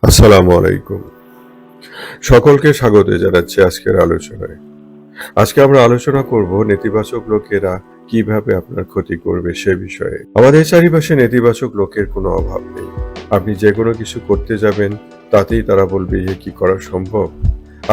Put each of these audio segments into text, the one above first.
আসসালামু আলাইকুম। সকলকে স্বাগত জানাচ্ছি আজকের আলোচনায়। আজকে আমরা আলোচনা করব নেতিবাচক লোকেরা কিভাবে আপনার ক্ষতি করবে সে বিষয়ে। আমাদের চারিপাশে নেতিবাচক লোকের কোনো অভাব নেই। আপনি যে কোনো কিছু করতে যাবেন তাতেই তারা বলবে এ কি করা সম্ভব?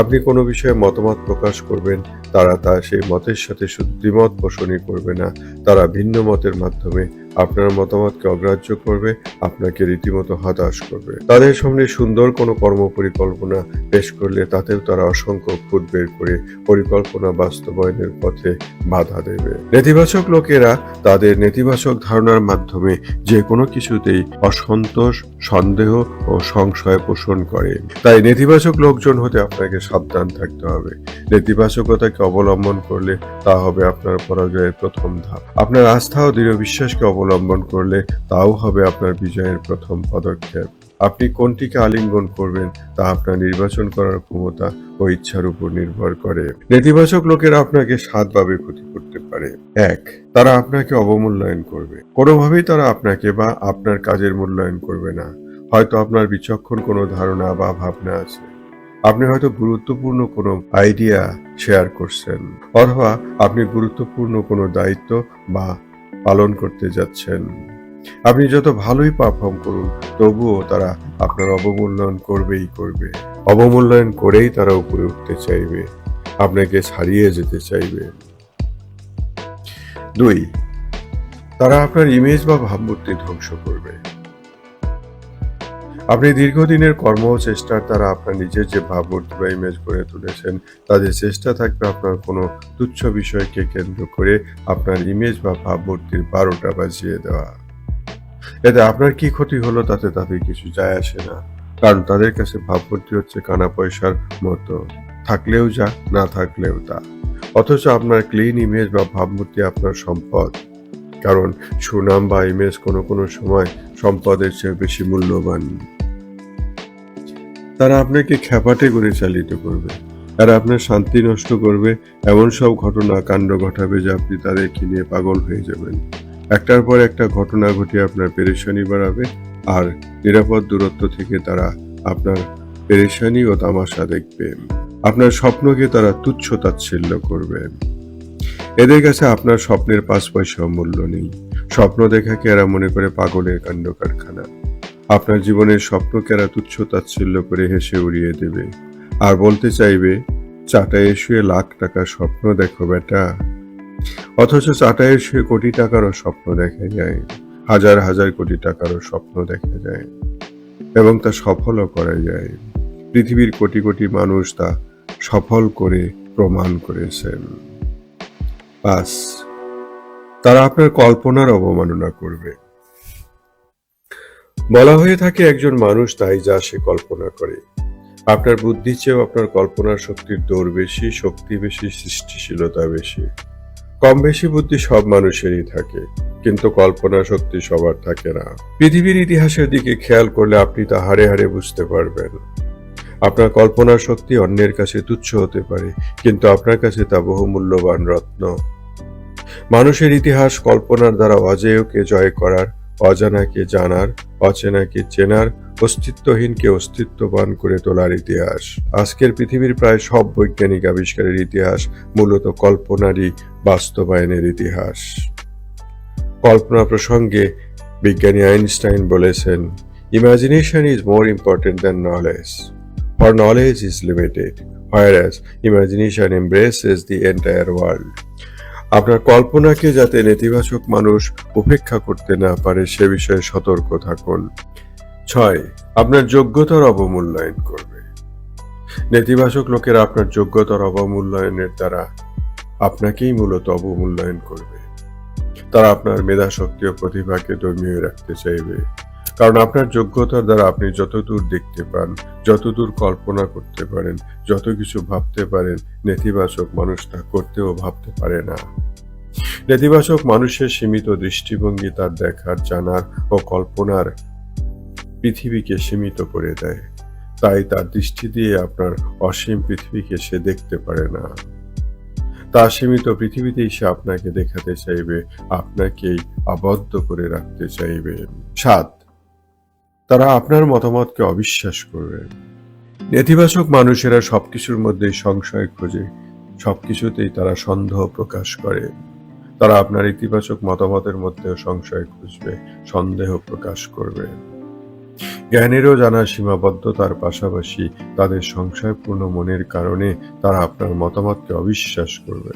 আপনি কোনো বিষয়ে মতামত প্রকাশ করবেন, তারা সেই মতের সাথে শুধু দ্বিমত পোষণই করবে না, তারা ভিন্ন মতের মাধ্যমে আপনার মতামতকে অগ্রাহ্য করবে, আপনাকে রীতিমতো হতাশ করবে। তাদের সামনে সুন্দর কোনো কর্মপরিকল্পনা পেশ করলে তাতেও তারা অসংখ্য খুঁত বের করে পরিকল্পনা বাস্তবায়নের পথে বাধা দেবে। নেতিবাচক লোকেরা তাদের নেতিবাচক ধারণার মাধ্যমে যে কোনো কিছুতেই অসন্তোষ, সন্দেহ ও সংশয় পোষণ করে। তাই নেতিবাচক লোকজন হতে আপনাকে সাবধান থাকতে হবে। নেতিবাচকতাকে অবলম্বন করলে তা হবে আপনার পরাজয়ের প্রথম ধাপ। আপনার আস্থা ও দৃঢ় বিশ্বাসকে অবলম্বন করলে তাও হবে আপনার বিজয়ের প্রথম পদক্ষেপ। আপনি কোনটিকে আলিঙ্গন করবেন তা আপনার নির্বাচন করার ক্ষমতা ও ইচ্ছার উপর নির্ভর করে। নেতিবাচক লোকেরা আপনাকে সাতভাবে ক্ষতি করতে পারে। ১. তারা আপনাকে অবমূল্যায়ন করবে। কোনোভাবেই তারা আপনাকে বা আপনার কাজের মূল্যায়ন করবে না। হয়তো আপনার বিচক্ষণ কোনো ধারণা বা ভাবনা আছে, আপনি হয়তো গুরুত্বপূর্ণ কোনো আইডিয়া শেয়ার করছেন, অথবা আপনি গুরুত্বপূর্ণ কোনো দায়িত্ব বা পালন করতে যাচ্ছেন। আপনি যত ভালোই পারফর্ম করুন তবুও তারা আপনার অবমূল্যায়ন করবেই করবে। অবমূল্যায়ন করেই তারা উপরে উঠতে চাইবে, আপনাকে ছাড়িয়ে যেতে চাইবে। ২. তারা আপনার ইমেজ বা ভাবমূর্তি ধ্বংস করবে। আপনি দীর্ঘদিনের কর্ম ও চেষ্টার দ্বারা আপনার নিজের যে ভাবমূর্তি বা ইমেজ গড়ে তুলেছেন, তাদের চেষ্টা থাকবে আপনার কোনো তুচ্ছ বিষয়কে কেন্দ্র করে আপনার ইমেজ বা ভাবমূর্তির 12টা বাজিয়ে দেওয়া। এতে আপনার কি ক্ষতি হলো তাতে তাদের কিছু যায় আসে না, কারণ তাদের কাছে ভাবমূর্তি হচ্ছে কানা পয়সার মতো, থাকলেও যা, না থাকলেও তা। অথচ আপনার ক্লিন ইমেজ বা ভাবমূর্তি আপনার সম্পদ, কারণ সুনাম বা ইমেজ কোনো কোনো সময় সম্পদের চেয়ে বেশি মূল্যবান। তারা আপনাকে খ্যাপাটে করে চালিত করবে, তারা আপনার শান্তি নষ্ট করবে, এমন সব ঘটনা কাণ্ড ঘটাবে যে আপনি তাদেরকে নিয়ে পাগল হয়ে যাবেন। একটার পর একটা ঘটনা ঘটিয়ে আপনার পেরেশানি বাড়াবে, আর নিরাপদ দূরত্ব থেকে তারা আপনার পেরেশানি ও তামাশা দেখবে। আপনার স্বপ্নকে তারা তুচ্ছ তাচ্ছিল্য করবে। এদের কাছে আপনার স্বপ্নের 5 পয়সাও মূল্য নেই। স্বপ্ন দেখাকে এরা মনে করে পাগলের কাণ্ড কারখানা। আপনার জীবনের স্বপ্নকে এরা তুচ্ছ তাচ্ছিল্য করে হেসে উড়িয়ে দেবে, আর বলতে চাইবে, চাটায়ে শুয়ে লাখ টাকার স্বপ্ন দেখো বেটা। অথচ চাটায়ে শুয়ে কোটি টাকারও স্বপ্ন দেখা যায়, হাজার হাজার কোটি টাকারও স্বপ্ন দেখা যায়, এবং তা সফলও করা যায়। পৃথিবীর কোটি কোটি মানুষ তা সফল করে প্রমাণ করেছেন। 5. তারা আপনার কল্পনার অবমাননা করবে। বলা হয়ে থাকে একজন মানুষ তাই যা সে কল্পনা করে। আপনার বুদ্ধির চেয়েও আপনার কল্পনার শক্তির দৌড় বেশি, শক্তি বেশি, সৃষ্টিশীলতা বেশি। কম বেশি বুদ্ধি সব মানুষেরই থাকে, কিন্তু কল্পনা শক্তি সবার থাকে না। পৃথিবীর ইতিহাসের দিকে খেয়াল করলে আপনি তা হাড়ে হাড়ে বুঝতে পারবেন। আপনার কল্পনার শক্তি অন্যের কাছে তুচ্ছ হতে পারে, কিন্তু আপনার কাছে তা বহুমূল্যবান রত্ন। মানুষের ইতিহাস কল্পনার দ্বারা অজেয়কে জয় করার, অজানাকে জানার, অচেনাকে চেনার, অস্তিত্বহীনকে অস্তিত্ববান করে তোলার ইতিহাস। আজকের পৃথিবীর প্রায় সব বৈজ্ঞানিক আবিষ্কারের ইতিহাস মূলত কল্পনারই বাস্তবায়নের ইতিহাস। কল্পনা প্রসঙ্গে বিজ্ঞানী আইনস্টাইন বলেছেন, imagination is more important than knowledge, for knowledge is limited, whereas imagination embraces the entire world. আপনার কল্পনাকে যাতে নেতিবাচক মানুষ উপেক্ষা করতে না পারে সে বিষয়ে সতর্ক থাকুন। 6. আপনার যোগ্যতার অবমূল্যায়ন করবে। নেতিবাচক লোকেরা আপনার যোগ্যতার অবমূল্যায়নের দ্বারা আপনাকেই মূলত অবমূল্যায়ন করবে। তারা আপনার মেধাশক্তি ও প্রতিভাকে দমিয়ে রাখতে চাইবে, কারণ আপনার যোগ্যতার দ্বারা আপনি যতদূর দেখতে পান, যতদূর কল্পনা করতে পারেন, যত কিছু ভাবতে পারেন, নেতিবাচক মানুষ তা করতেও ভাবতে পারে না। নেতিবাচক মানুষের সীমিত দৃষ্টিভঙ্গি তার দেখার, জানার ও কল্পনার পৃথিবীকে সীমিত করে দেয়। তাই তার দৃষ্টি দিয়ে আপনার অসীম পৃথিবীকে সে দেখতে পারে না। তার সীমিত পৃথিবীতেই সে আপনাকে দেখাতে চাইবে, আপনাকেই আবদ্ধ করে রাখতে চাইবে। 7. তারা আপনার মতামতকে অবিশ্বাস করবে। নেতিবাচক মানুষেরা সবকিছুর মধ্যেই সংশয় খোঁজে, সবকিছুতেই তারা সন্দেহ প্রকাশ করে। তারা আপনার ইতিবাচক মতামতের মধ্যেও সংশয় খুঁজবে, সন্দেহ প্রকাশ করবে। জ্ঞানেরও জানা সীমাবদ্ধতার পাশাপাশি তাদের সংশয়পূর্ণ মনের কারণে তারা আপনার মতামতকে অবিশ্বাস করবে।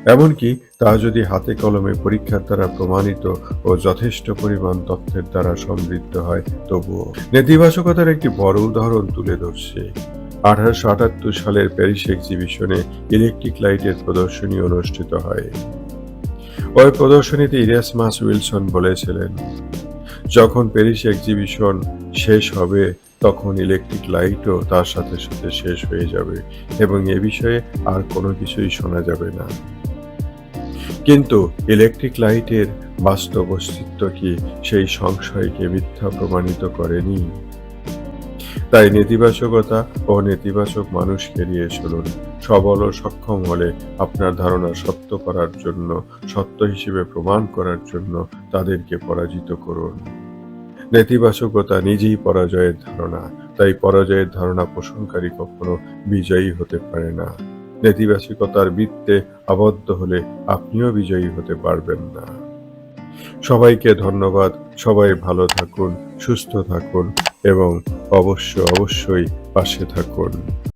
এমনকি তা যদি হাতে কলমে পরীক্ষার দ্বারা প্রমাণিত ও যথেষ্ট পরিমাণ তথ্যের দ্বারা সমৃদ্ধ হয় তবুও। নেতিবাচকতার একটি বড় উদাহরণ তুলে ধরছে। 1878 সালের প্যারিস এক্সিবিশনে ইলেকট্রিক লাইটের প্রদর্শনী অনুষ্ঠিত হয়। ওই প্রদর্শনীতে ইরাসমাস উইলসন বলেছিলেন, যখন প্যারিস এক্সিবিশন শেষ হবে তখন ইলেকট্রিক লাইটও তার সাথে সাথে শেষ হয়ে যাবে এবং এ বিষয়ে আর কোনো কিছুই শোনা যাবে না। কিন্তু ইলেকট্রিক লাইটের বাস্তব অস্তিত্ব কি সেই সংশয়কে মিথ্যা প্রমাণিত করেনি? তাই নেতিবাচকতা ও নেতিবাচক মানুষকে এড়িয়ে চলুন। সবল ও সক্ষম হলে আপনার ধারণা সত্য করার জন্য, সত্য হিসেবে প্রমাণ করার জন্য তাদেরকে পরাজিত করুন। নেতিবাচকতা নিজেই পরাজয়ের ধারণা, তাই পরাজয়ের ধারণা পোষণকারী কখনো বিজয়ী হতে পারে না। নেতিবাচকতার বৃত্তে আবদ্ধ হলে আপনিও বিজয়ী হতে পারবেন না। সবাইকে ধন্যবাদ। সবাই ভালো থাকুন, সুস্থ থাকুন এবং অবশ্যই পাশে থাকুন।